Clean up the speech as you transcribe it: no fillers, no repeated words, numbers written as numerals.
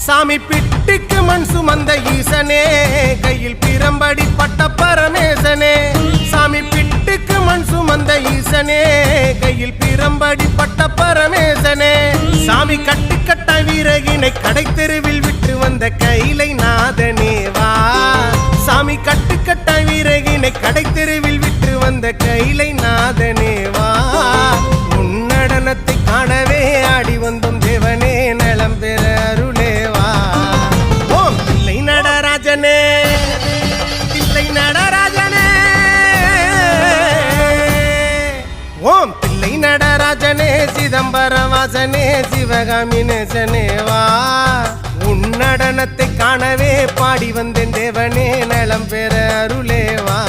சாமி பிட்டுக்கு மண் சுமந்த ஈசனே, கையில் பிரம்படி பட்ட பரமேசனே. சாமி பிட்டுக்கு மண் சுமந்த ஈசனே, கையில் பிரம்படி பட்ட பரமேசனே. சாமி கட்டுக்கட்ட வீரகினை கடை தெருவில் விட்டு வந்த கைலை நாதனே வா. சாமி கட்டுக்கட்ட வீரகினை கடை தெருவில் விட்டு வந்த கைலை நாதனே வா. உன்னடனத்தை காணவே ஆடி வந்தோம் தேவனே, நலம் பெற அருளேவா. ஓம் தில்லை நடராஜனே, தில்லை நடராஜனே. ஓம் தில்லை நடராஜனே, சிதம்பரம் வாசனே, சிவகாமி நேசனே வா. உன்னடனத்தை காணவே பாடி வந்தேன் தேவனே, நலம் பெற அருளேவா.